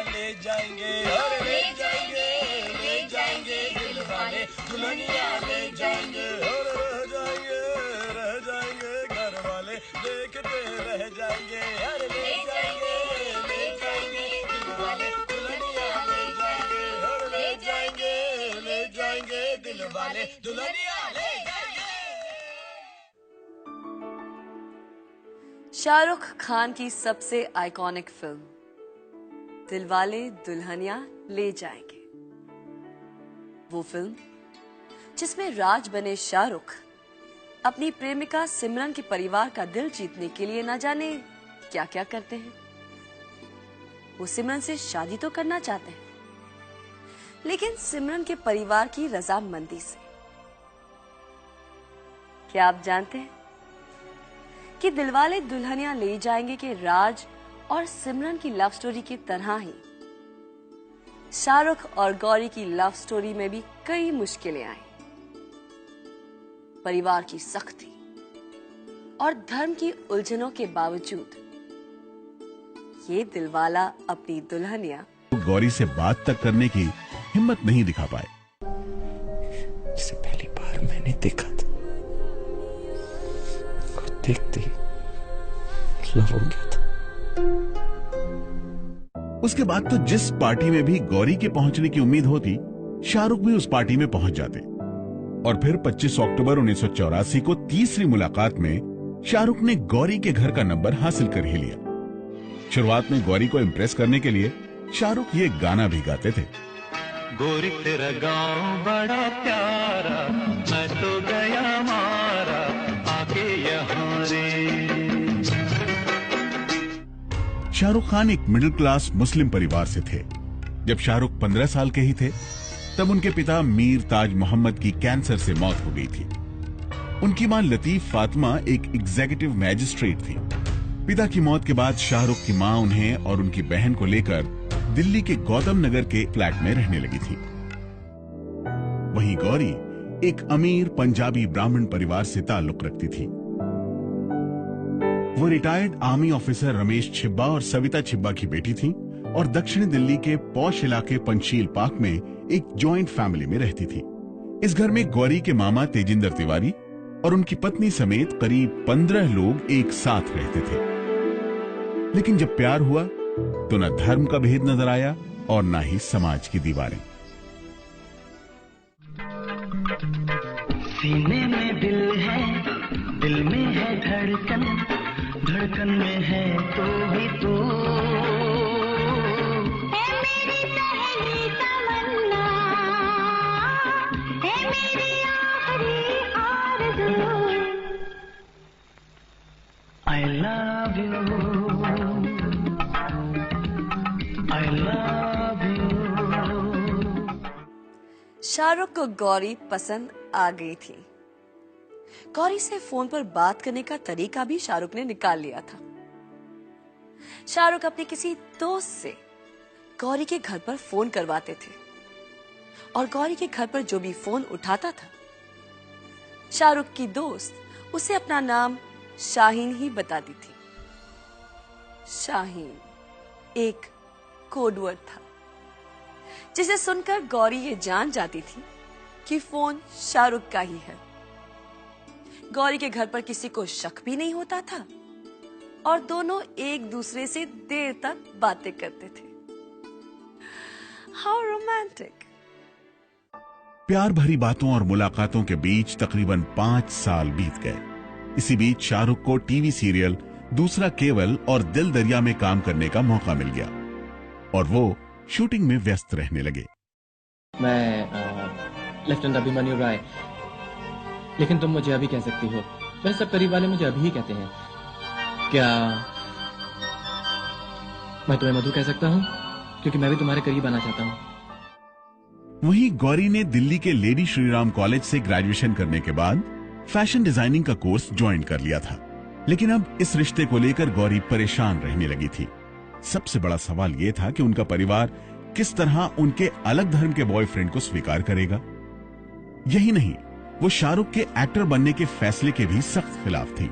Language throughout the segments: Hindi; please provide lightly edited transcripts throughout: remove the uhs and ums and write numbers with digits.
ले जाएंगे, और ले जाएंगे, ले जाएंगे दिल वाले दुल्हनिया ले जाएंगे, और रह जाएंगे घर वाले देखते रह जाएंगे, अरे ले जाएंगे, ले जाएंगे दिल वाले दुल्हनिया ले जाएंगे, और ले जाएंगे, ले जाएंगे दिल वाले दुल्हनिया ले जाएंगे। शाहरुख खान की सबसे आइकॉनिक फिल्म दिलवाले दुल्हनिया ले जाएंगे, वो फिल्म जिसमें राज बने शाहरुख अपनी प्रेमिका सिमरन के परिवार का दिल जीतने के लिए न जाने क्या क्या करते हैं। वो सिमरन से शादी तो करना चाहते हैं, लेकिन सिमरन के परिवार की रजामंदी से। क्या आप जानते हैं कि दिलवाले दुल्हनिया ले जाएंगे के राज और सिमरन की लव स्टोरी की तरह ही शाहरुख और गौरी की लव स्टोरी में भी कई मुश्किलें आई। परिवार की सख्ती और धर्म की उलझनों के बावजूद ये दिलवाला अपनी दुल्हनिया गौरी से बात तक करने की हिम्मत नहीं दिखा पाए। जिसे पहली बार मैंने देखा था, देखते ही लव हो गया था। उसके बाद तो जिस पार्टी में भी गौरी के पहुंचने की उम्मीद होती, शाहरुख भी उस पार्टी में पहुंच जाते। और फिर 25 अक्टूबर 1984 को तीसरी मुलाकात में शाहरुख ने गौरी के घर का नंबर हासिल कर ही लिया। शुरुआत में गौरी को इम्प्रेस करने के लिए शाहरुख ये गाना भी गाते थे। गोरी तेरा गाँव बड़ा प्यारा, मैं तो गया मारा आके यहाँ रे। शाहरुख खान एक मिडिल क्लास मुस्लिम परिवार से थे। जब शाहरुख 15 साल के ही थे, तब उनके पिता मीर ताज मोहम्मद की कैंसर से मौत हो गई थी। उनकी मां लतीफ फातिमा एक एग्जीक्यूटिव मैजिस्ट्रेट थी। पिता की मौत के बाद शाहरुख की मां उन्हें और उनकी बहन को लेकर दिल्ली के गौतम नगर के फ्लैट में रहने लगी थी। वहीं गौरी एक अमीर पंजाबी ब्राह्मण परिवार से ताल्लुक रखती थी। वो रिटायर्ड आर्मी ऑफिसर रमेश छिब्बा और सविता छिब्बा की बेटी थी और दक्षिणी दिल्ली के पॉश इलाके पंचशील पार्क में एक जॉइंट फैमिली में रहती थी। इस घर में गौरी के मामा तेजिंदर तिवारी और उनकी पत्नी समेत करीब 15 लोग एक साथ रहते थे। लेकिन जब प्यार हुआ तो न धर्म का भेद नजर आया और न ही समाज की दीवारें। सीने में दिल है, दिल में है धड़कन, धड़कन में है तो भी तो। मेरी पहली तमन्ना, मेरी आखिरी आरज़ू। I love you, I love you। Shahrukh को गौरी पसंद आ गई थी। गौरी से फोन पर बात करने का तरीका भी शाहरुख ने निकाल लिया था। शाहरुख अपने किसी दोस्त से गौरी के घर पर फोन करवाते थे और गौरी के घर पर जो भी फोन उठाता था, शाहरुख की दोस्त उसे अपना नाम शाहीन ही बताती थी। शाहीन एक कोडवर्ड था जिसे सुनकर गौरी ये जान जाती थी कि फोन शाहरुख का ही है। गौरी के घर पर किसी को शक भी नहीं होता था और दोनों एक दूसरे से देर तक बातें करते थे। How romantic. प्यार भरी बातों और मुलाकातों के बीच तकरीबन 5 साल बीत गए। इसी बीच शाहरुख को टीवी सीरियल दूसरा केवल और दिल दरिया में काम करने का मौका मिल गया और वो शूटिंग में व्यस्त रहने लगे। मैं लेफ्टिनेंट अभिमन्यु राय, लेकिन तुम मुझे अभी कह सकती हो। मेरे सब करीब वाले मुझे अभी ही कहते हैं। क्या मैं तुम्हें मधु कह सकता हूँ? क्योंकि मैं भी तुम्हारे करीब आना चाहता हूँ। वहीं गौरी ने दिल्ली के लेडी श्रीराम कॉलेज से ग्रेजुएशन करने के बाद फैशन डिजाइनिंग का कोर्स ज्वाइन कर लिया था। लेकिन अब इस रिश्ते को लेकर गौरी परेशान रहने लगी थी। सबसे बड़ा सवाल यह था कि उनका परिवार किस तरह उनके अलग धर्म के बॉयफ्रेंड को स्वीकार करेगा। यही नहीं, वो शाहरुख के एक्टर बनने के फैसले के भी सख्त खिलाफ थी।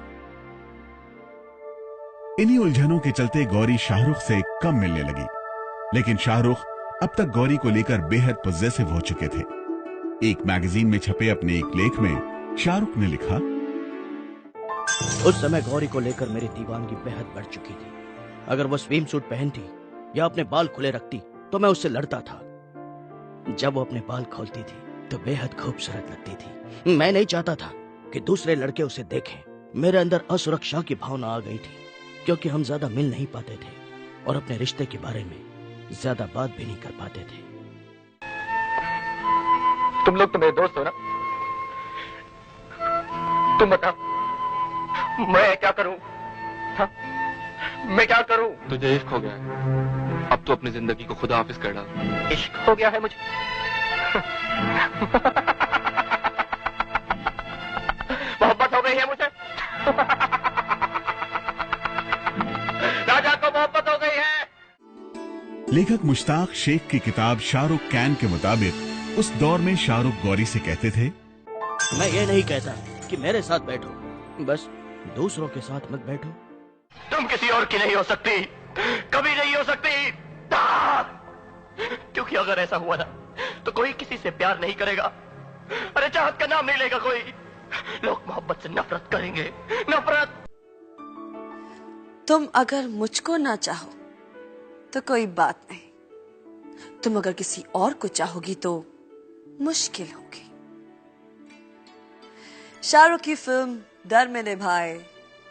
इन्हीं उलझनों के चलते गौरी शाहरुख से कम मिलने लगी। लेकिन शाहरुख अब तक गौरी को लेकर बेहद पॉजिटिव हो चुके थे। एक मैगजीन में छपे अपने एक लेख में शाहरुख ने लिखा, उस समय गौरी को लेकर मेरी दीवानगी बेहद बढ़ चुकी थी। अगर वो स्विम सूट पहनती या अपने बाल खुले रखती तो मैं उससे लड़ता था। जब वो अपने बाल खोलती थी तो बेहद खूबसूरत लगती थी। मैं नहीं चाहता था कि दूसरे लड़के उसे देखें। मेरे अंदर असुरक्षा की भावना आ गई थी, क्योंकि हम ज्यादा मिल नहीं पाते थे और अपने रिश्ते के बारे में ज्यादा बात भी नहीं कर पाते थे। तुम लोग तो मेरे दोस्त हो ना? तुम बताओ, मैं क्या करूं? हाँ? मैं क्या करूं? तुझे इश्क हो गया है, अब तो अपनी जिंदगी को खुदा हाफिज कर डाल। इश्क हो गया है मुझे? मोहब्बत हो गई है मुझे। राजा को मोहब्बत हो गई है। लेखक मुश्ताक शेख की किताब शाहरुख कैन के मुताबिक उस दौर में शाहरुख गौरी से कहते थे, मैं ये नहीं कहता कि मेरे साथ बैठो, बस दूसरों के साथ मत बैठो। तुम किसी और की नहीं हो सकती, कभी नहीं हो सकती। क्योंकि अगर ऐसा हुआ ना तो कोई किसी से प्यार नहीं करेगा। अरे चाहत का नाम नहीं लेगा कोई। लोग मोहब्बत से नफरत करेंगे, नफरत। तुम अगर मुझको ना चाहो तो कोई बात नहीं, तुम अगर किसी और को चाहोगी तो मुश्किल होगी। शाहरुख की फिल्म डर में निभाए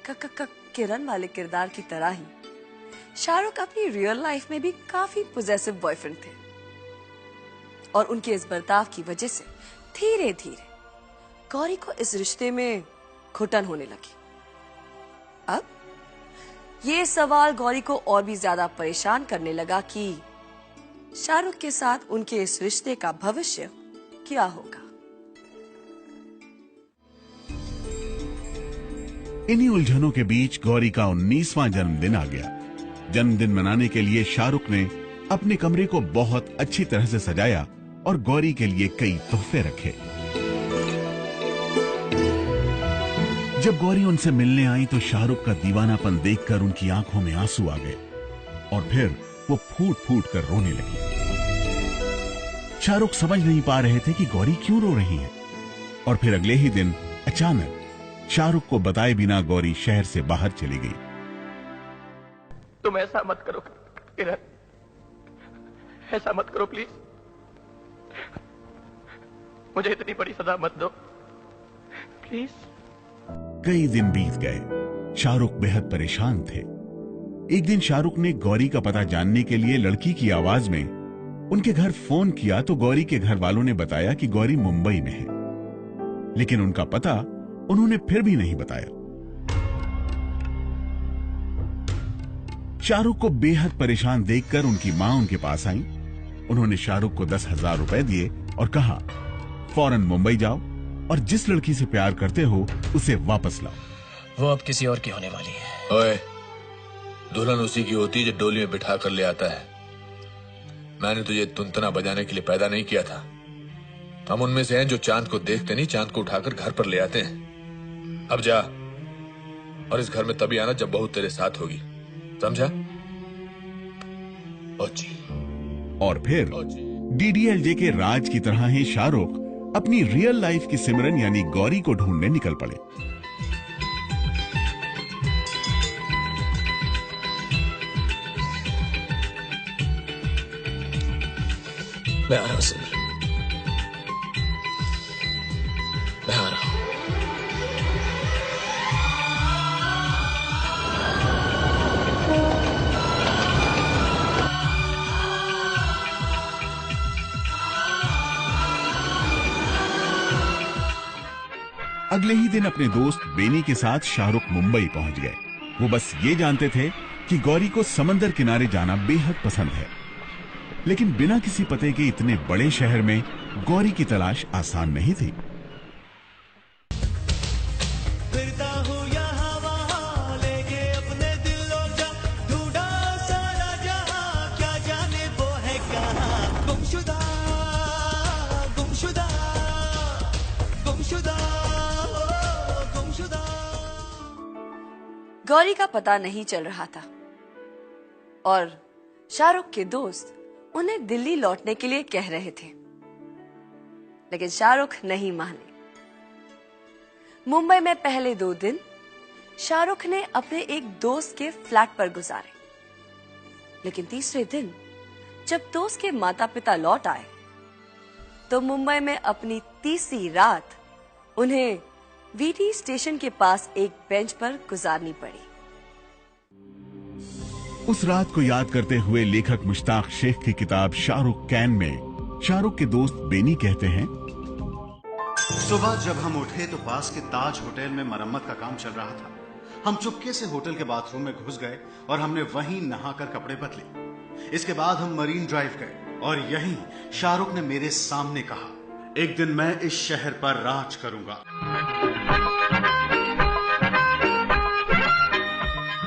किरण वाले किरदार की तरह ही शाहरुख अपनी रियल लाइफ में भी काफी पॉजेसिव बॉयफ्रेंड थे, और उनके इस बर्ताव की वजह से धीरे धीरे गौरी को इस रिश्ते में घुटन होने लगी। अब ये सवाल गौरी को और भी ज्यादा परेशान करने लगा कि शाहरुख के साथ उनके इस रिश्ते का भविष्य क्या होगा। इन्हीं उलझनों के बीच गौरी का 19वां जन्मदिन आ गया। जन्मदिन मनाने के लिए शाहरुख ने अपने कमरे को बहुत अच्छी तरह से सजाया और गौरी के लिए कई तोहफे रखे। जब गौरी उनसे मिलने आई तो शाहरुख का दीवानापन देखकर उनकी आंखों में आंसू आ गए और फिर वो फूट फूट कर रोने लगी। शाहरुख समझ नहीं पा रहे थे कि गौरी क्यों रो रही है। और फिर अगले ही दिन अचानक शाहरुख को बताए बिना गौरी शहर से बाहर चली गई। तुम ऐसा मत करो किरण, ऐसा मत करो प्लीज। मुझे इतनी बड़ी सजा मत दो प्लीज। कई दिन बीत गए। शाहरुख बेहद परेशान थे। एक दिन शाहरुख ने गौरी का पता जानने के लिए लड़की की आवाज में उनके घर फोन किया तो गौरी के घर वालों ने बताया कि गौरी मुंबई में है, लेकिन उनका पता उन्होंने फिर भी नहीं बताया। शाहरुख को बेहद परेशान देखकर उनकी मां उनके पास आई। उन्होंने शाहरुख को 10,000 रुपए दिए और कहा, फौरन मुंबई जाओ और जिस लड़की से प्यार करते हो उसे वापस लाओ। वो अब किसी और की होने वाली है। ओए, दुल्हन उसी की होती है जो डोली में बिठा कर ले आता है। मैंने तुझे तुनतना बजाने के लिए पैदा नहीं किया था। हम उनमें से हैं जो चांद को देखते नहीं, चांद को उठाकर घर पर ले आते हैं। अब जा, और इस घर में तभी आना जब बहू तेरे साथ होगी, समझा? और फिर डीडीएलजे के राज की तरह ही शाहरुख अपनी रियल लाइफ की सिमरन यानी गौरी को ढूंढने निकल पड़े। मैं आ रहा हूं सिमरन, मैं आ रहा हूं। अगले ही दिन अपने दोस्त बेनी के साथ शाहरुख मुंबई पहुंच गए। वो बस ये जानते थे कि गौरी को समंदर किनारे जाना बेहद पसंद है, लेकिन बिना किसी पते के इतने बड़े शहर में गौरी की तलाश आसान नहीं थी। गौरी का पता नहीं चल रहा था और शाहरुख के दोस्त उन्हें दिल्ली लौटने के लिए कह रहे थे, लेकिन शाहरुख नहीं माने। मुंबई में पहले 2 दिन शाहरुख ने अपने एक दोस्त के फ्लैट पर गुजारे, लेकिन तीसरे दिन जब दोस्त के माता पिता लौट आए तो मुंबई में अपनी तीसरी रात उन्हें वीटी स्टेशन के पास एक बेंच पर गुजारनी पड़ी। उस रात को याद करते हुए लेखक मुश्ताक शेख की किताब शाहरुख कैन में शाहरुख के दोस्त बेनी कहते हैं, सुबह जब हम उठे तो पास के ताज होटल में मरम्मत का काम चल रहा था। हम चुपके से होटल के बाथरूम में घुस गए और हमने वहीं नहाकर कपड़े बदले। इसके बाद हम मरीन ड्राइव गए और यहीं शाहरुख ने मेरे सामने कहा, एक दिन मैं इस शहर पर राज करूंगा।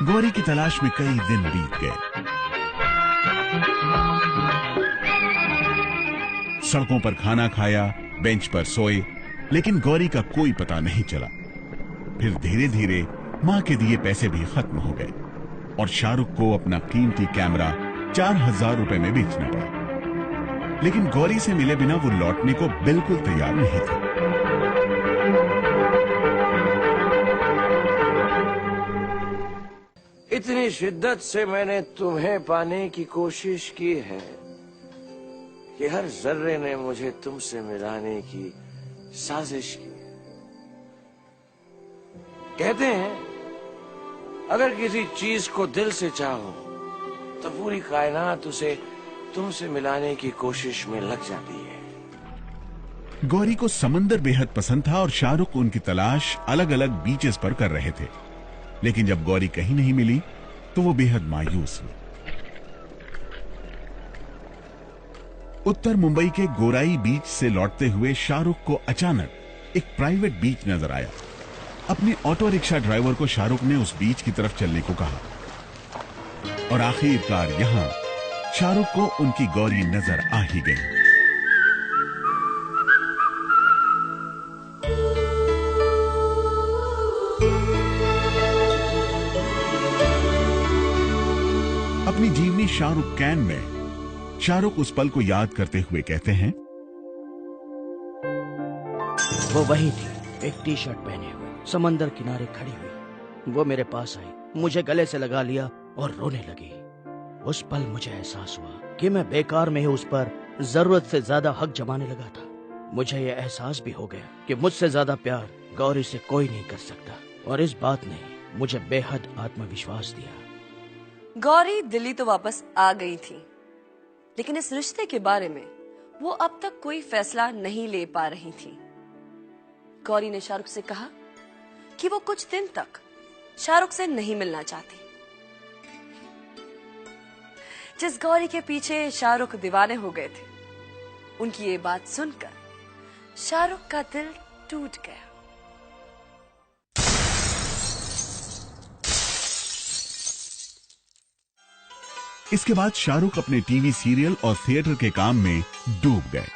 गौरी की तलाश में कई दिन बीत गए। सड़कों पर खाना खाया, बेंच पर सोए, लेकिन गौरी का कोई पता नहीं चला। फिर धीरे धीरे मां के दिए पैसे भी खत्म हो गए और शाहरुख को अपना कीमती कैमरा 4000 रुपए में बेचना पड़ा। लेकिन गौरी से मिले बिना वो लौटने को बिल्कुल तैयार नहीं थे। इतनी शिद्दत से मैंने तुम्हें पाने की कोशिश की है कि हर जर्रे ने मुझे तुमसे मिलाने की साजिश की। कहते हैं अगर किसी चीज को दिल से चाहो तो पूरी कायनात उसे तुमसे मिलाने की कोशिश में लग जाती है। गौरी को समंदर बेहद पसंद था और शाहरुख उनकी तलाश अलग अलग बीचेस पर कर रहे थे। लेकिन जब गौरी कहीं नहीं मिली तो वो बेहद मायूस हुए। उत्तर मुंबई के गोराई बीच से लौटते हुए शाहरुख को अचानक एक प्राइवेट बीच नजर आया। अपने ऑटो रिक्शा ड्राइवर को शाहरुख ने उस बीच की तरफ चलने को कहा और आखिरकार यहां शाहरुख को उनकी गौरी नजर आ ही गई। अपनी जीवनी शाहरुख कैन में शाहरुख उस पल को याद करते हुए कहते हैं, वो वही थी, एक टी शर्ट पहने हुए, समंदर किनारे खड़ी हुई। वो मेरे पास आई, मुझे गले से लगा लिया और रोने लगी। उस पल मुझे एहसास हुआ कि मैं बेकार में ही उस पर जरूरत से ज्यादा हक जमाने लगा था। मुझे यह एहसास भी हो गया कि मुझसे ज्यादा प्यार गौरी से कोई नहीं कर सकता और इस बात ने मुझे बेहद आत्मविश्वास दिया। गौरी दिल्ली तो वापस आ गई थी, लेकिन इस रिश्ते के बारे में वो अब तक कोई फैसला नहीं ले पा रही थी। गौरी ने शाहरुख से कहा कि वो कुछ दिन तक शाहरुख से नहीं मिलना चाहती। जिस गौरी के पीछे शाहरुख दीवाने हो गए थे, उनकी ये बात सुनकर शाहरुख का दिल टूट गया। इसके बाद शाहरुख अपने टीवी सीरियल और थिएटर के काम में डूब गए।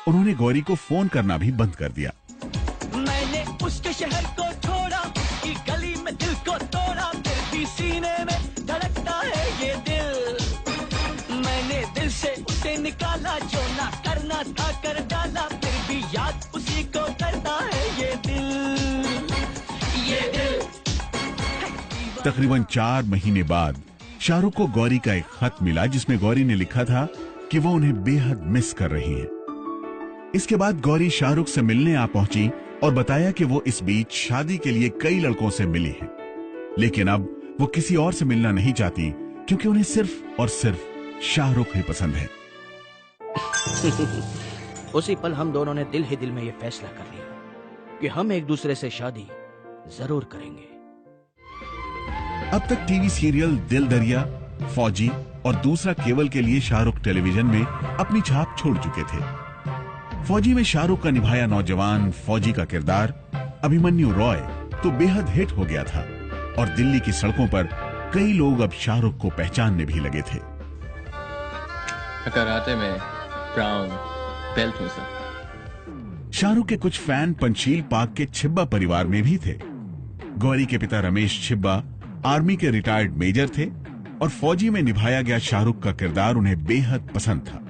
उन्होंने गौरी को फोन करना भी बंद कर दिया। मैंने उसके शहर को छोड़ा, की गली में दिल को तोड़ा, फिर भी सीने में धड़कता है ये दिल। मैंने दिल से उसे निकाला, जो ना करना था कर डाला, फिर भी याद उसी को करता है ये दिल, ये दिल। तकरीबन 4 महीने बाद शाहरुख को गौरी का एक खत मिला जिसमें गौरी ने लिखा था कि वो उन्हें बेहद मिस कर रही हैं। इसके बाद गौरी शाहरुख से मिलने आ पहुंची और बताया कि वो इस बीच शादी के लिए कई लड़कों से मिली है, लेकिन अब वो किसी और से मिलना नहीं चाहती क्योंकि उन्हें सिर्फ और सिर्फ शाहरुख ही पसंद है। उसी पल हम दोनों ने दिल ही दिल में ये फैसला कर लिया कि हम एक दूसरे से शादी जरूर करेंगे। अब तक टीवी सीरियल दिल दरिया, फौजी और दूसरा केवल के लिए शाहरुख टेलीविजन में अपनी छाप छोड़ चुके थे। फौजी में शाहरुख का निभाया नौजवान फौजी का किरदार अभिमन्यु रॉय तो बेहद हिट हो गया था और दिल्ली की सड़कों पर कई लोग अब शाहरुख को पहचानने भी लगे थे। कराटे में ब्राउन बेल्ट हूं सर। शाहरुख के कुछ फैन पंचशील पाक के छिब्बा परिवार में भी थे। गौरी के पिता रमेश छिब्बा आर्मी के रिटायर्ड मेजर थे और फौजी में निभाया गया शाहरुख का किरदार उन्हें बेहद पसंद था।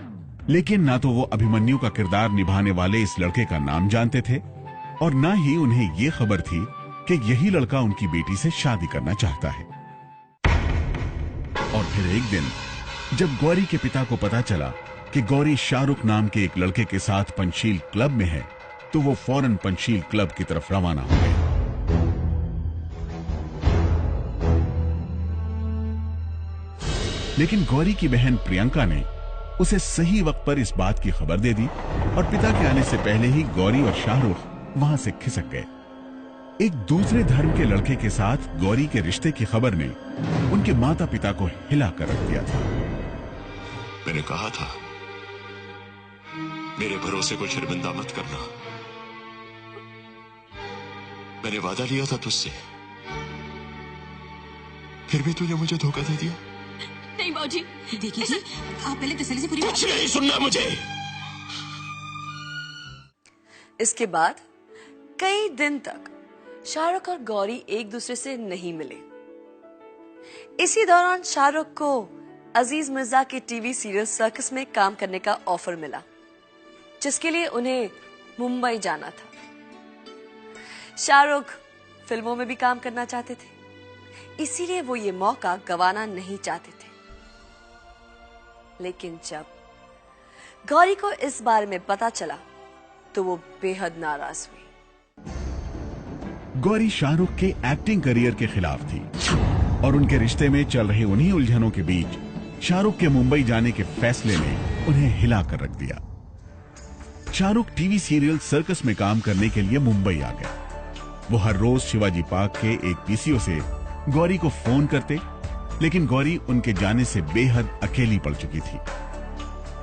लेकिन ना तो वो अभिमन्यु का किरदार निभाने वाले इस लड़के का नाम जानते थे और ना ही उन्हें ये खबर थी कि यही लड़का उनकी बेटी से शादी करना चाहता है। और फिर एक दिन जब गौरी के पिता को पता चला कि गौरी शाहरुख नाम के एक लड़के के साथ पंचशील क्लब में है, तो वो फौरन पंचशील क्लब की तरफ रवाना हो गए। लेकिन गौरी की बहन प्रियंका ने उसे सही वक्त पर इस बात की खबर दे दी और पिता के आने से पहले ही गौरी और शाहरुख वहां से खिसक गए। एक दूसरे धर्म के लड़के के साथ गौरी के रिश्ते की खबर ने उनके माता पिता को हिला कर रख दिया था। मैंने कहा था मेरे भरोसे को शर्मिंदा मत करना। मैंने वादा लिया था तुझसे, फिर भी तूने मुझे धोखा दे दिया। नहीं बाबूजी, देखिए जी, आप पहले तसल्ली से पूरी कुछ नहीं सुनना मुझे। इसके बाद कई दिन तक शाहरुख और गौरी एक दूसरे से नहीं मिले। इसी दौरान शाहरुख को अजीज मिर्जा के टीवी सीरियल सर्कस में काम करने का ऑफर मिला, जिसके लिए उन्हें मुंबई जाना था। शाहरुख फिल्मों में भी काम करना चाहते थे, इसीलिए वो ये मौका गंवाना नहीं चाहते थे। लेकिन जब गौरी को इस बारे में पता चला तो वो बेहद नाराज हुई। गौरी शाहरुख के एक्टिंग करियर के खिलाफ थी और उनके रिश्ते में चल रही उन्हीं उलझनों के बीच शाहरुख के मुंबई जाने के फैसले ने उन्हें हिला कर रख दिया। शाहरुख टीवी सीरियल सर्कस में काम करने के लिए मुंबई आ गए। वो हर रोज शिवाजी पार्क के एक पीसीओ से गौरी को फोन करते, लेकिन गौरी उनके जाने से बेहद अकेली पड़ चुकी थी।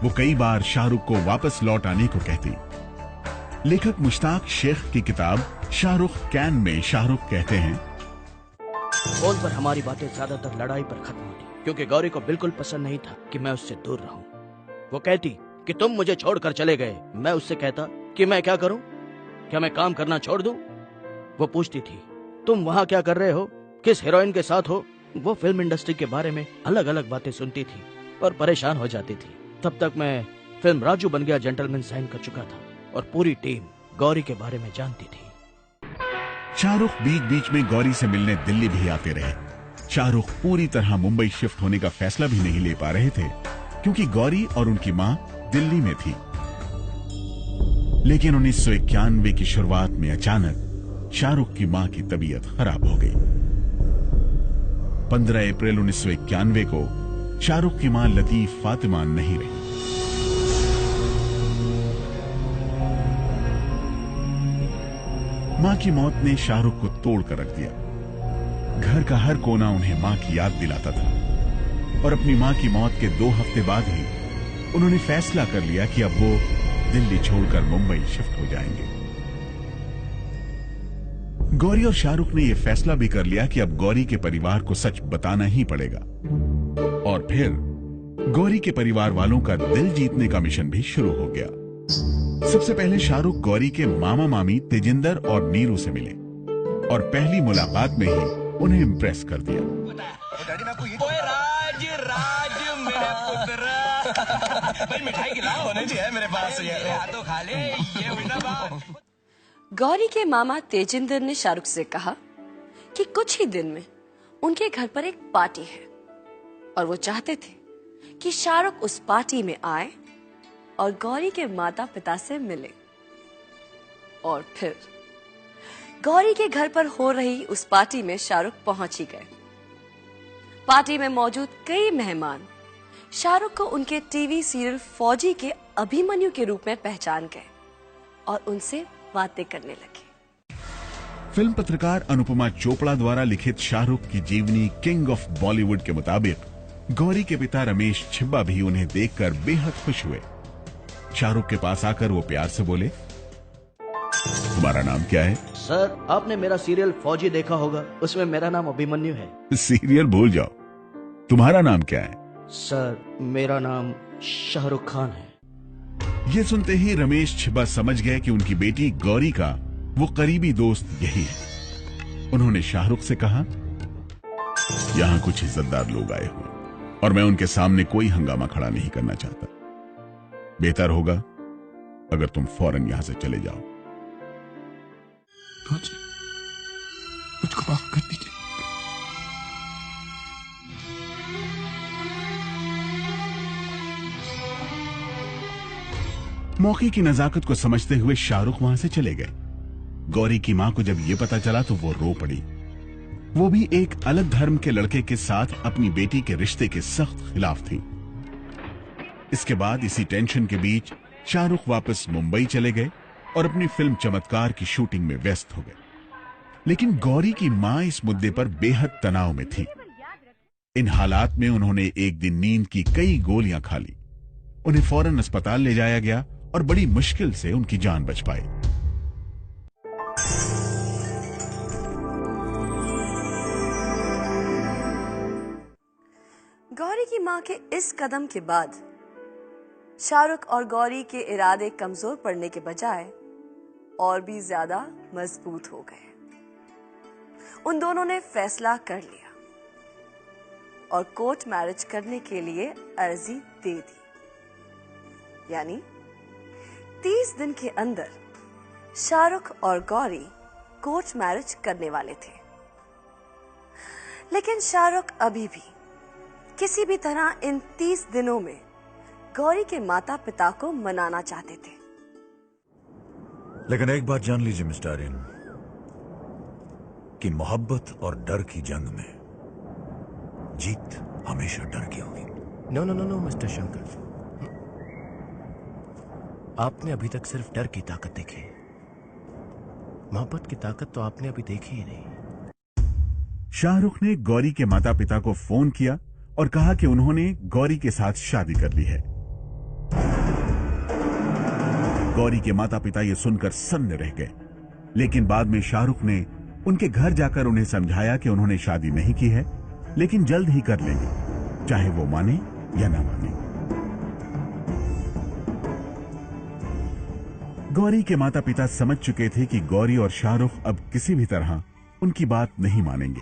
वो कई बार शाहरुख को वापस लौट आने को कहती। लेखक मुश्ताक शेख की किताब शाहरुख कैन में शाहरुख कहते हैं, फोन पर हमारी बातें ज्यादातर लड़ाई पर खत्म होती, क्योंकि गौरी को बिल्कुल पसंद नहीं था कि मैं उससे दूर रहूं। वो कहती कि तुम मुझे छोड़कर चले गए। मैं उससे कहता कि मैं क्या करूं, क्या मैं काम करना छोड़ दूं? वो पूछती थी तुम वहां क्या कर रहे हो, किस हीरोइन के साथ हो? वो फिल्म इंडस्ट्री के बारे में अलग अलग बातें सुनती थी और परेशान हो जाती थी। तब तक मैं फिल्म राजू बन गया जेंटलमैन साइन कर चुका था और पूरी टीम गौरी के बारे में जानती थी। शाहरुख बीच बीच में गौरी से मिलने दिल्ली भी आते रहे। शाहरुख पूरी तरह मुंबई शिफ्ट होने का फैसला भी नहीं ले पा रहे थे, क्योंकि गौरी और उनकी मां दिल्ली में थी। लेकिन 1991 की शुरुआत में अचानक शाहरुख की मां की तबीयत खराब हो गई। 15 अप्रैल 1991 को शाहरुख की मां लतीफ फातिमा नहीं रही। मां की मौत ने शाहरुख को तोड़ कर रख दिया। घर का हर कोना उन्हें मां की याद दिलाता था और अपनी मां की मौत के 2 हफ्ते बाद ही उन्होंने फैसला कर लिया कि अब वो दिल्ली छोड़कर मुंबई शिफ्ट हो जाएंगे। गौरी और शाहरुख ने यह फैसला भी कर लिया कि अब गौरी के परिवार को सच बताना ही पड़ेगा। और फिर गौरी के परिवार वालों का दिल जीतने का मिशन भी शुरू हो गया। सबसे पहले शाहरुख गौरी के मामा मामी तेजिंदर और नीरू से मिले और पहली मुलाकात में ही उन्हें इम्प्रेस कर दिया। भाई मिठाई खिलाओ, होने जी है मेरे पास ये तो खा ले, ये हुई ना बात। गौरी के मामा तेजिंदर ने शाहरुख से कहा कि कुछ ही दिन में उनके घर पर एक पार्टी है और वो चाहते थे कि शाहरुख उस पार्टी में आए और गौरी के माता पिता से मिले। और फिर गौरी के घर पर हो रही उस पार्टी में शाहरुख पहुंच ही गए। पार्टी में मौजूद कई मेहमान शाहरुख को उनके टीवी सीरियल फौजी के अभिमन्यु के रूप में पहचान गए और उनसे बातें करने लगे। फिल्म पत्रकार अनुपमा चोपड़ा द्वारा लिखित शाहरुख की जीवनी किंग ऑफ बॉलीवुड के मुताबिक गौरी के पिता रमेश छिब्बा भी उन्हें देखकर बेहद खुश हुए। शाहरुख के पास आकर वो प्यार से बोले, तुम्हारा नाम क्या है? सर, आपने मेरा सीरियल फौजी देखा होगा, उसमें मेरा नाम अभिमन्यु है। सीरियल भूल जाओ, तुम्हारा नाम क्या है? सर, मेरा नाम शाहरुख खान है। ये सुनते ही रमेश छिब्बा समझ गए कि उनकी बेटी गौरी का वो करीबी दोस्त यही है। उन्होंने शाहरुख से कहा, यहाँ कुछ इज्जतदार लोग आए हुए, और मैं उनके सामने कोई हंगामा खड़ा नहीं करना चाहता। बेहतर होगा अगर तुम फौरन यहां से चले जाओ। मुझको माफ कर दीजिए। मौके की नजाकत को समझते हुए शाहरुख वहां से चले गए। गौरी की मां को जब यह पता चला तो वो रो पड़ी। वो भी एक अलग धर्म के लड़के के साथ अपनी बेटी के रिश्ते के सख्त खिलाफ थी। इसके बाद इसी टेंशन के बीच शाहरुख वापस मुंबई चले गए और अपनी फिल्म चमत्कार की शूटिंग में व्यस्त हो गए। लेकिन गौरी की मां इस मुद्दे पर बेहद तनाव में थी। इन हालात में उन्होंने एक दिन नींद की कई गोलियां खा ली। उन्हें फौरन अस्पताल ले जाया गया और बड़ी मुश्किल से उनकी जान बच पाई। गौरी की मां के इस कदम के बाद शाहरुख और गौरी के इरादे कमजोर पड़ने के बजाय और भी ज्यादा मजबूत हो गए। उन दोनों ने फैसला कर लिया और कोर्ट मैरिज करने के लिए अर्जी दे दी। यानी 30 दिन के अंदर शाहरुख और गौरी कोर्ट मैरिज करने वाले थे। लेकिन शाहरुख अभी भी किसी भी तरह इन 30 दिनों में गौरी के माता पिता को मनाना चाहते थे। लेकिन एक बात जान लीजिए मिस्टर आर्यन कि मोहब्बत और डर की जंग में जीत हमेशा डर की होगी। No no no no mister Shankar, आपने अभी तक सिर्फ डर की ताकत देखी, मोहब्बत की ताकत तो आपने अभी देखी ही नहीं। शाहरुख ने गौरी के माता पिता को फोन किया और कहा कि उन्होंने गौरी के साथ शादी कर ली है। गौरी के माता पिता ये सुनकर सन्न रह गए। लेकिन बाद में शाहरुख ने उनके घर जाकर उन्हें समझाया कि उन्होंने शादी नहीं की है, लेकिन जल्द ही कर लेंगे, चाहे वो माने या ना माने। गौरी के माता पिता समझ चुके थे कि गौरी और शाहरुख अब किसी भी तरह उनकी बात नहीं मानेंगे।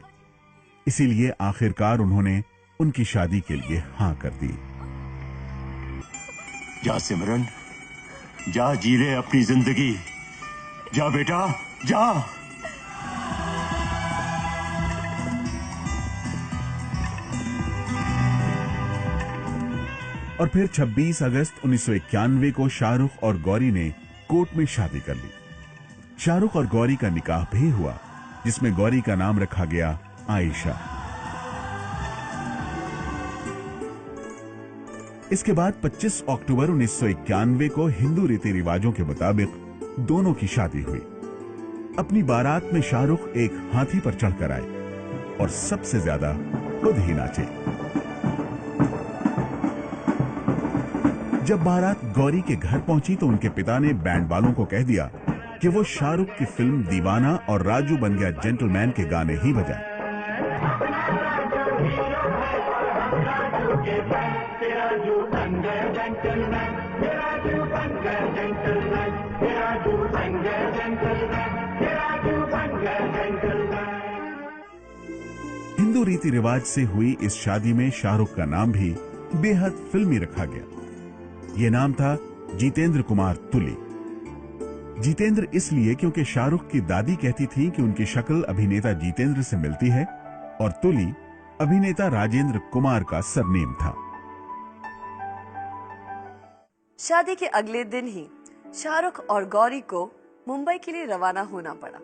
इसीलिए आखिरकार उन्होंने उनकी शादी के लिए हां कर दी। जा सिमरन, जा जी ले अपनी जिंदगी, जा बेटा जा। और फिर 26 अगस्त 1991 को शाहरुख और गौरी ने कोर्ट में शादी कर ली। शाहरुख और गौरी का निकाह भी हुआ, जिसमें गौरी का नाम रखा गया आयशा। इसके बाद 25 अक्टूबर 1991 को हिंदू रीति रिवाजों के मुताबिक दोनों की शादी हुई। अपनी बारात में शाहरुख एक हाथी पर चढ़कर आए और सबसे ज्यादा खुद ही नाचे। जब बारात गौरी के घर पहुंची तो उनके पिता ने बैंड वालों को कह दिया कि वो शाहरुख की फिल्म दीवाना और राजू बन गया जेंटलमैन के गाने ही बजाएं। हिंदू रीति रिवाज से हुई इस शादी में शाहरुख का नाम भी बेहद फिल्मी रखा गया। यह नाम था जितेंद्र कुमार तुली। जितेंद्र इसलिए क्योंकि शाहरुख की दादी कहती थी कि उनकी शक्ल अभिनेता जितेंद्र से मिलती है और तुली अभिनेता राजेंद्र कुमार का सरनेम था। शादी के अगले दिन ही शाहरुख और गौरी को मुंबई के लिए रवाना होना पड़ा,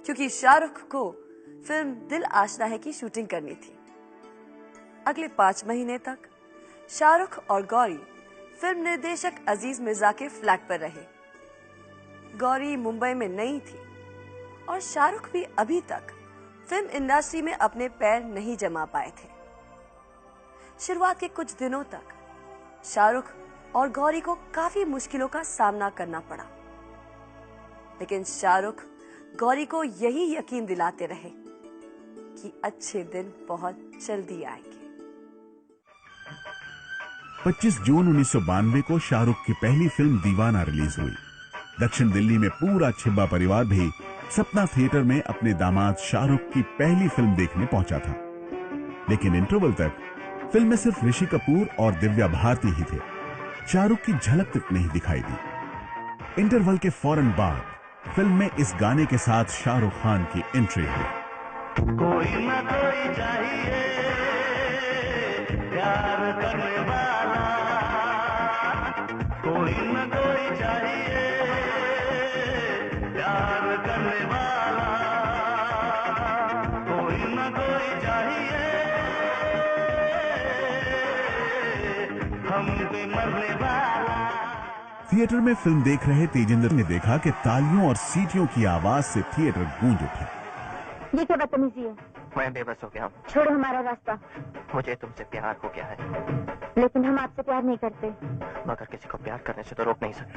क्योंकि शाहरुख को फिल्म दिल आशना है की शूटिंग करनी थी। अगले 5 महीने तक शाहरुख और गौरी फिल्म निर्देशक अजीज मिर्जा के फ्लैट पर रहे। गौरी मुंबई में नई थी और शाहरुख भी अभी तक फिल्म इंडस्ट्री में अपने पैर नहीं जमा पाए थे। शुरुआत के कुछ दिनों तक शाहरुख और गौरी को काफी मुश्किलों का सामना करना पड़ा, लेकिन शाहरुख गौरी को यही यकीन दिलाते रहे कि अच्छे दिन बहुत जल्दी आएंगे। 25 जून 1992 को शाहरुख की पहली फिल्म दीवाना रिलीज हुई। दक्षिण दिल्ली में पूरा छिब्बा परिवार भी सपना थिएटर में अपने दामाद शाहरुख की पहली फिल्म देखने पहुंचा था। लेकिन इंटरवल तक फिल्म में सिर्फ ऋषि कपूर और दिव्या भारती ही थे। शाहरुख की झलक तक नहीं दिखाई दी। इंटरवल के फौरन बाद फिल्म में इस गाने के साथ शाहरुख खान की एंट्री हुई। कोई ना कोई चाहिए प्यार करने वाला, कोई ना कोई चाहिए प्यार करने वाला, कोई ना कोई चाहिए हम पे मरने वाला। थिएटर में फिल्म देख रहे तेजेंद्र ने देखा कि तालियों और सीटियों की आवाज से थिएटर गूंज उठा। ये क्या बदतमीजी है? मैं बेबस हो गया हूँ। छोड़ो हमारा रास्ता। मुझे तुमसे प्यार हो गया है। लेकिन हम आपसे प्यार नहीं करते। मगर किसी को प्यार करने से तो रोक नहीं सकते।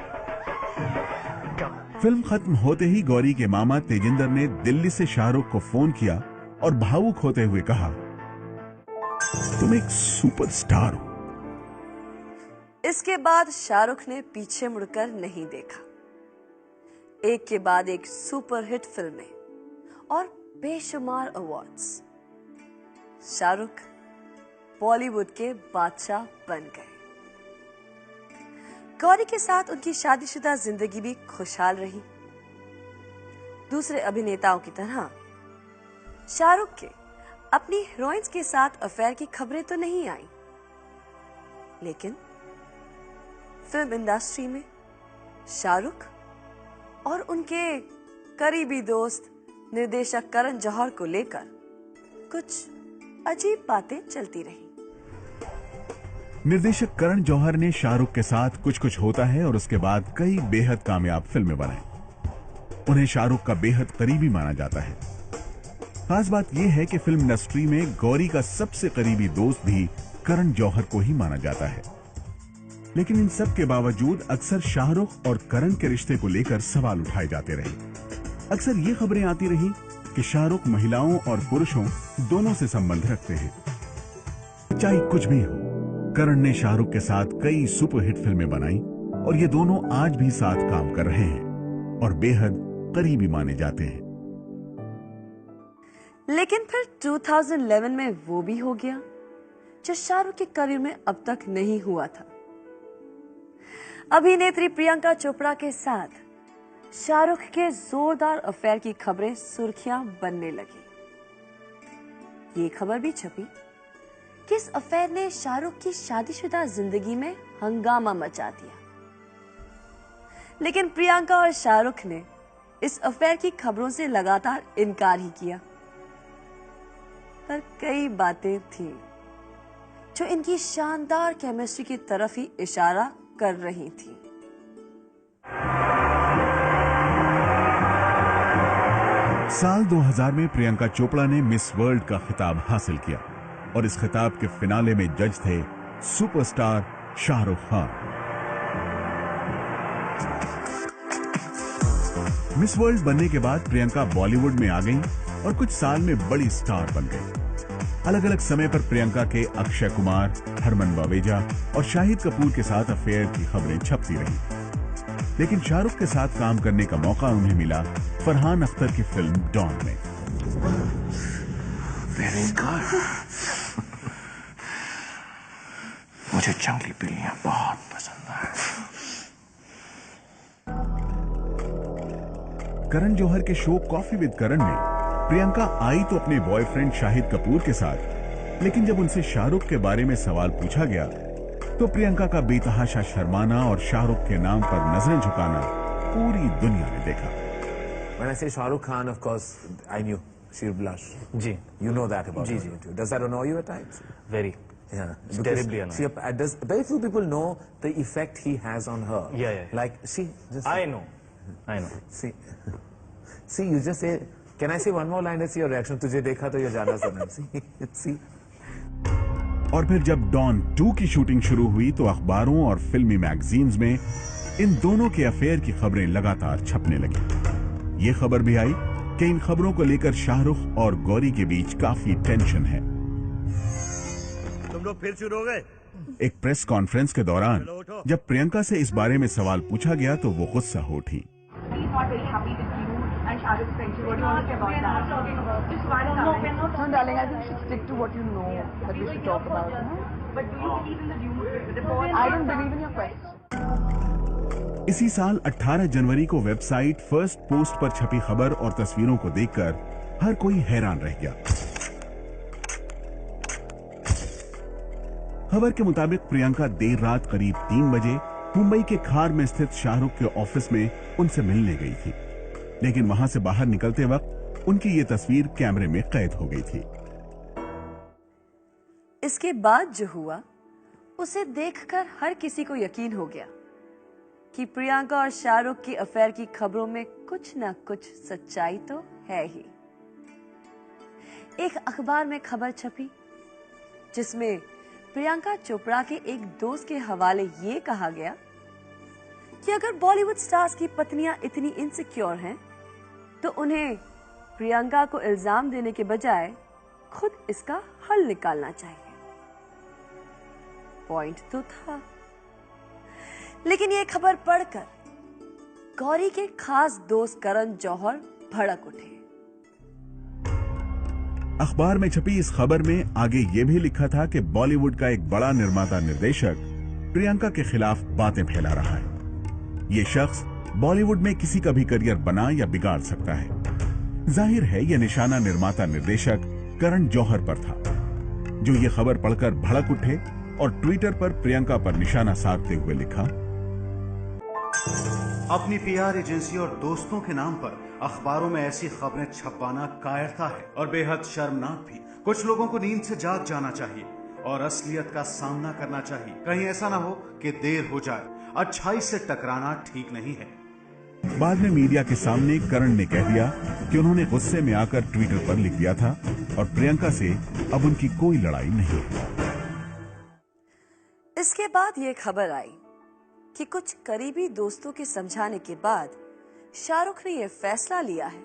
फिल्म खत्म होते ही गौरी के मामा तेजेंद्र ने दिल्ली से शाहरुख को फोन किया और भावुक होते हुए कहा, तुम एक सुपरस्टार हो। इसके बाद शाहरुख ने पीछे मुड़कर नहीं देखा। एक के बाद एक सुपरहिट फिल्में और बेशुमार अवार्ड्स। शाहरुख बॉलीवुड के बादशाह बन गए। गौरी के साथ उनकी शादीशुदा जिंदगी भी खुशहाल रही। दूसरे अभिनेताओं की तरह शाहरुख के अपनी हीरोइंस के साथ अफेयर की खबरें तो नहीं आई, लेकिन फिल्म इंडस्ट्री में शाहरुख और उनके करीबी दोस्त निर्देशक करण जौहर को लेकर कुछ अजीब बातें चलती रही। निर्देशक करण जौहर ने शाहरुख के साथ कुछ कुछ होता है और उसके बाद कई बेहद कामयाब फिल्में बनाई। उन्हें शाहरुख का बेहद करीबी माना जाता है। खास बात यह है कि फिल्म इंडस्ट्री में गौरी का सबसे करीबी दोस्त भी करण जौहर को ही माना जाता है। लेकिन इन सब के बावजूद अक्सर शाहरुख और करण के रिश्ते को लेकर सवाल उठाए जाते रहे। अक्सर ये खबरें आती रही कि शाहरुख महिलाओं और पुरुषों दोनों से संबंध रखते हैं। चाहे कुछ भी हो, करण ने शाहरुख के साथ कई सुपरहिट फिल्में बनाई और ये दोनों आज भी साथ काम कर रहे हैं और बेहद करीबी माने जाते हैं। लेकिन फिर 2011 में वो भी हो गया जो शाहरुख के करियर में अब तक नहीं हुआ था। अभिनेत्री प्रियंका चोपड़ा के साथ शाहरुख के जोरदार अफेयर की खबरें सुर्खियां बनने लगी। ये खबर भी छपी कि इस अफेयर ने शाहरुख की शादीशुदा जिंदगी में हंगामा मचा दिया। लेकिन प्रियंका और शाहरुख ने इस अफेयर की खबरों से लगातार इनकार ही किया। पर कई बातें थीं जो इनकी शानदार केमिस्ट्री की तरफ ही इशारा कर रही थी। साल 2000 में प्रियंका चोपड़ा ने मिस वर्ल्ड का खिताब हासिल किया और इस खिताब के फिनाले में जज थे superstar Shahrukh Khan. Miss world बनने के बाद प्रियंका बॉलीवुड में आ गईं और कुछ साल में बड़ी स्टार बन गई। अलग अलग समय पर प्रियंका के अक्षय कुमार, हरमन बावेजा और शाहिद कपूर के साथ अफेयर की खबरें छपती रही। लेकिन शाहरुख के साथ काम करने का मौका उन्हें मिला फरहान अख्तर की फिल्म डॉन में। Very good. मुझे जंगली बिल्लियां बहुत पसंद है। करण जौहर के शो कॉफी विद करण में प्रियंका आई तो अपने बॉयफ्रेंड शाहिद कपूर के साथ, लेकिन जब उनसे शाहरुख के बारे में सवाल पूछा गया तो प्रियंका का बेतहाशा शर्माना और शाहरुख के नाम पर नजरें झुकाना पूरी दुनिया ने देखा। When I say Shahrukh Khan, of course, I knew she'd blush. Ji. You know that about ji, her, ji. don't you? Does that annoy you at times? Very. Yeah. It's terribly annoying. See, very few people know the effect he has on her. Yeah. Like, see, just I know. See, you just say, can I say one more line? Let's see your reaction. तुझे देखा तो ये जाना सुना. See. और फिर जब डॉन 2 की शूटिंग शुरू हुई तो अखबारों और फिल्मी मैगजीन्स में इन दोनों के अफेयर की खबरें लगातार छपने लगी। ये खबर भी आई कि इन खबरों को लेकर शाहरुख और गौरी के बीच काफी टेंशन है। तुम लोग फिर शुरू हो गए? एक प्रेस कॉन्फ्रेंस के दौरान जब प्रियंका से इस बारे में सवाल पूछा गया तो वो गुस्सा हो उठी। Shahrukh's friendship. What do you want to say about that? Just one comment. No, darling, I think you should stick to what you know that we should talk about. But do you believe in the report? I don't believe in your question. इसी साल 18 जनवरी को वेबसाइट फर्स्ट पोस्ट पर छपी खबर और तस्वीरों को देखकर हर कोई हैरान रह गया। खबर के मुताबिक प्रियंका देर रात करीब 3 बजे मुंबई के खार में स्थित शाहरुख के ऑफिस में उनसे मिलने गई थी, लेकिन वहां से बाहर निकलते वक्त उनकी ये तस्वीर कैमरे में कैद हो गई थी। इसके बाद जो हुआ उसे देखकर हर किसी को यकीन हो गया कि प्रियंका और शाहरुख की अफेयर की खबरों में कुछ ना कुछ सच्चाई तो है ही। एक अखबार में खबर छपी जिसमें प्रियंका चोपड़ा के एक दोस्त के हवाले ये कहा गया कि अगर बॉलीवुड स्टार्स की पत्नियां इतनी इनसिक्योर हैं तो उन्हें प्रियंका को इल्जाम देने के बजाय खुद इसका हल निकालना चाहिए। पॉइंट तो था, लेकिन ये खबर पढ़कर गौरी के खास दोस्त करण जौहर भड़क उठे। अखबार में छपी इस खबर में आगे ये भी लिखा था कि बॉलीवुड का एक बड़ा निर्माता निर्देशक प्रियंका के खिलाफ बातें फैला रहा है। ये शख्स बॉलीवुड में किसी का भी करियर बना या बिगाड़ सकता है। जाहिर है यह निशाना निर्माता निर्देशक करण जौहर पर था, जो ये खबर पढ़कर भड़क उठे और ट्विटर पर प्रियंका पर निशाना साधते हुए लिखा, अपनी पीआर एजेंसी और दोस्तों के नाम पर अखबारों में ऐसी खबरें छपवाना कायरता है और बेहद शर्मनाक भी। कुछ लोगों को नींद से जाग जाना चाहिए और असलियत का सामना करना चाहिए। कहीं ऐसा ना हो कि देर हो जाए। अच्छाई से टकराना ठीक नहीं है। बाद में मीडिया के सामने करण ने कह दिया कि उन्होंने गुस्से में आकर ट्विटर पर लिख दिया था और प्रियंका से अब उनकी कोई लड़ाई नहीं है। इसके बाद ये खबर आई कि कुछ करीबी दोस्तों के समझाने के बाद शाहरुख ने यह फैसला लिया है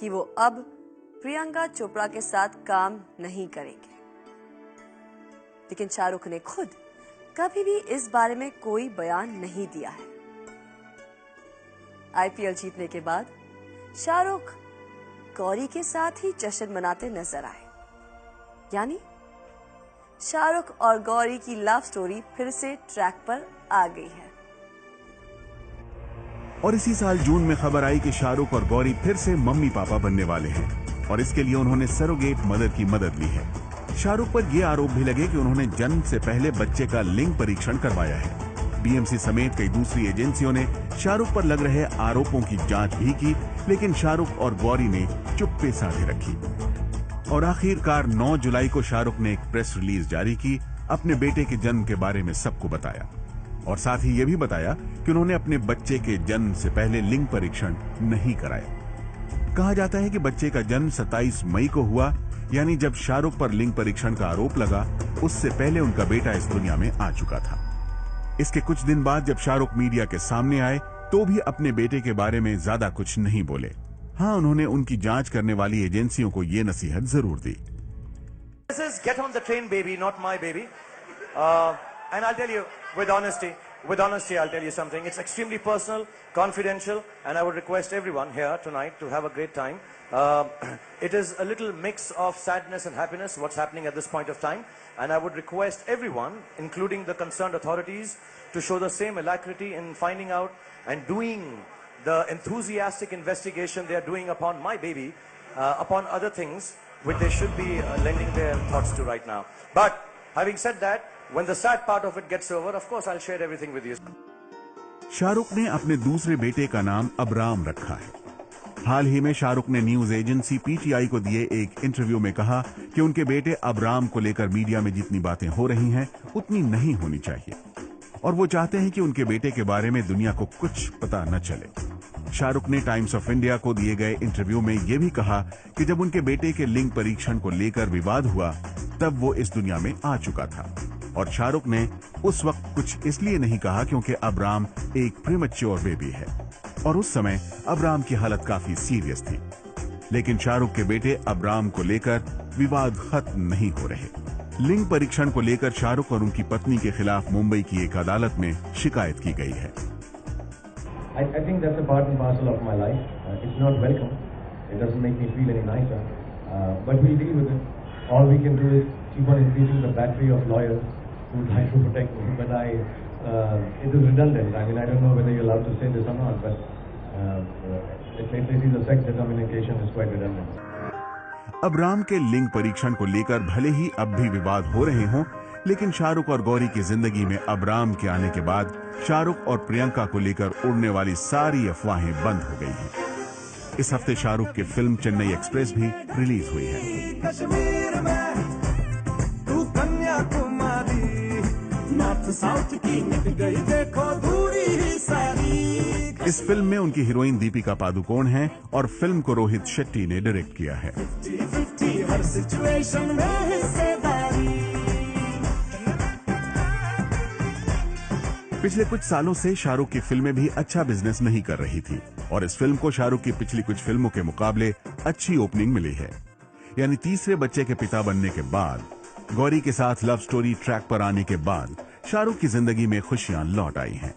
कि वो अब प्रियंका चोपड़ा के साथ काम नहीं करेंगे। लेकिन शाहरुख ने खुद कभी भी इस बारे में कोई बयान नहीं दिया है। आईपीएल जीतने के बाद शाहरुख गौरी के साथ ही जश्न मनाते नजर आए, यानी शाहरुख और गौरी की लव स्टोरी फिर से ट्रैक पर आ गई है। और इसी साल जून में खबर आई कि शाहरुख और गौरी फिर से मम्मी पापा बनने वाले हैं और इसके लिए उन्होंने सरोगेट मदर की मदद ली है। शाहरुख पर यह आरोप भी लगे कि उन्होंने जन्म से पहले बच्चे का लिंग परीक्षण करवाया है। बीएमसी समेत कई दूसरी एजेंसियों ने शाहरुख पर लग रहे आरोपों की जांच भी की, लेकिन शाहरुख और गौरी ने चुप्पी साधे रखी। और आखिरकार 9 जुलाई को शाहरुख ने एक प्रेस रिलीज जारी की, अपने बेटे के जन्म के बारे में सबको बताया और साथ ही यह भी बताया कि उन्होंने अपने बच्चे के जन्म से पहले लिंग परीक्षण नहीं कराया। कहा जाता है कि बच्चे का जन्म 27 मई को हुआ, यानी जब शाहरुख पर लिंग परीक्षण का आरोप लगा उससे पहले उनका बेटा इस दुनिया में आ चुका था। इसके कुछ दिन बाद जब शाहरुख मीडिया के सामने आए तो भी अपने बेटे के बारे में ज्यादा कुछ नहीं बोले। हाँ, उन्होंने उनकी जांच करने वाली एजेंसियों को ये नसीहत जरूर दी। This is get on the train, baby, not my baby. And I'll tell you with honesty, I'll tell you something. It's extremely personal, confidential, and I would request everyone here tonight to have a great time. It is a little mix of sadness and happiness, what's happening at this point of time. And I would request everyone, including the concerned authorities, to show the same alacrity in finding out and doing the enthusiastic investigation they are doing upon my baby, upon other things which they should be lending their thoughts to right now. But having said that, when the sad part of it gets over, of course I'll share everything with you. Shahrukh ने अपने दूसरे बेटे का नाम अबराम रखा है। हाल ही में शाहरुख ने न्यूज एजेंसी पीटीआई को दिए एक इंटरव्यू में कहा कि उनके बेटे अबराम को लेकर मीडिया में जितनी बातें हो रही हैं उतनी नहीं होनी चाहिए और वो चाहते हैं कि उनके बेटे के बारे में दुनिया को कुछ पता न चले। शाहरुख ने टाइम्स ऑफ इंडिया को दिए गए इंटरव्यू में यह भी कहा कि जब उनके बेटे के लिंग परीक्षण को लेकर विवाद हुआ तब वो इस दुनिया में आ चुका था और शाहरुख ने उस वक्त कुछ इसलिए नहीं कहा क्योंकि अबराम एक प्रीमैच्योर बेबी है और उस समय अबराम की हालत काफी सीरियस थी। लेकिन शाहरुख के बेटे अबराम को लेकर विवाद खत्म नहीं हो रहे। लिंग परीक्षण को लेकर शाहरुख और उनकी पत्नी के खिलाफ मुंबई की एक अदालत में शिकायत की गई है। I I think that's a part and parcel of my life. It's not welcome. It doesn't make me feel any nicer. But we'll deal with it. All we can do is keep on increasing the battery of lawyers who try to protect me. But it is redundant. I mean, I don't know whether you're allowed to say this or not, but lately the sex determination is quite redundant. अब राम के लिंग परीक्षण को लेकर भले ही अब भी विवाद हो रहे हों, लेकिन शाहरुख और गौरी की जिंदगी में अब राम के आने के बाद शाहरुख और प्रियंका को लेकर उड़ने वाली सारी अफवाहें बंद हो गई हैं। इस हफ्ते शाहरुख की फिल्म चेन्नई एक्सप्रेस भी रिलीज हुई है। कश्मीर में तू कन्याकुमारी, नॉर्थ साउथ की मिट गई देखो दूरी ही सारी। इस फिल्म में उनकी हीरोइन दीपिका पादुकोण हैं और फिल्म को रोहित शेट्टी ने डायरेक्ट किया है। 50-50 हर सिचुएशन में हिस्सेदारी। पिछले कुछ सालों से शाहरुख की फिल्में भी अच्छा बिजनेस नहीं कर रही थी और इस फिल्म को शाहरुख की पिछली कुछ फिल्मों के मुकाबले अच्छी ओपनिंग मिली है। यानी तीसरे बच्चे के पिता बनने के बाद, गौरी के साथ लव स्टोरी ट्रैक पर आने के बाद शाहरुख की जिंदगी में खुशियां लौट आई हैं।